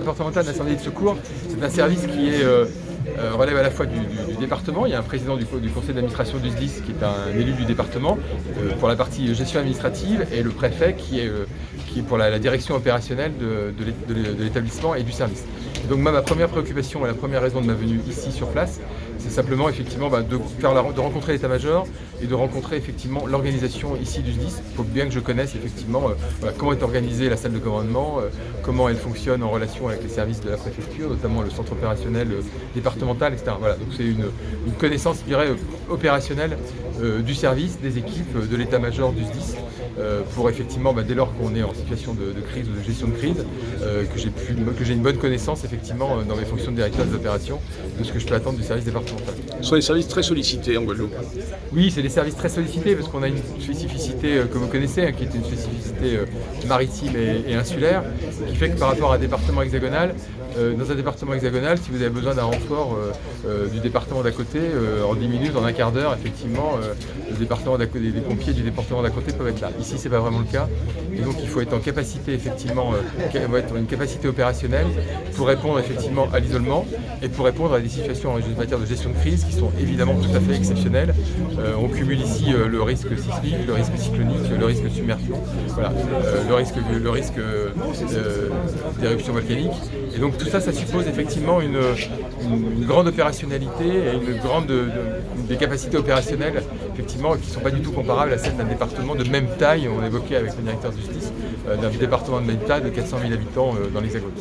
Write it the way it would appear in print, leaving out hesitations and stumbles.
Départemental d'incendie et de secours, c'est un service qui relève à la fois du département. Il y a un président du conseil d'administration du SDIS qui est un élu du département pour la partie gestion administrative, et le préfet qui est pour la direction opérationnelle de l'établissement et du service. Et donc ma première préoccupation et la première raison de ma venue ici sur place, c'est simplement effectivement de rencontrer l'état-major et de rencontrer effectivement l'organisation ici du SDIS. Il faut bien que je connaisse effectivement comment est organisée la salle de commandement, comment elle fonctionne en relation avec les services de la préfecture, notamment le centre opérationnel départemental, etc. Voilà, donc c'est une connaissance, je dirais, opérationnelle du service, des équipes, de l'état-major du SDIS, pour effectivement, dès lors qu'on est en situation de crise ou de gestion de crise, que j'ai une bonne connaissance effectivement dans mes fonctions de directeur des opérations de ce que je peux attendre du service départemental. Ce sont des services très sollicités en Guadeloupe. Oui, c'est des services très sollicités parce qu'on a une spécificité que vous connaissez, qui est une spécificité maritime et insulaire, qui fait que par rapport à un département hexagonal, dans un département hexagonal, si vous avez besoin d'un renfort du département d'à côté, en 10 minutes, en un quart d'heure, effectivement, les pompiers du département d'à côté peuvent être là. Ici, c'est pas vraiment le cas. Et donc, il faut être en capacité, effectivement, une capacité opérationnelle pour répondre effectivement à l'isolement et pour répondre à des situations en matière de gestion de crise qui sont évidemment tout à fait exceptionnelles. On cumule ici le risque sismique, le risque cyclonique, le risque de submersion, voilà, le risque d'éruption volcanique. Et donc tout ça, ça suppose effectivement une grande opérationnalité et des capacités opérationnelles effectivement qui ne sont pas du tout comparables à celles d'un département de même taille. On évoquait avec le directeur de justice d'un département de même taille de 400 000 habitants dans l'Hexagone.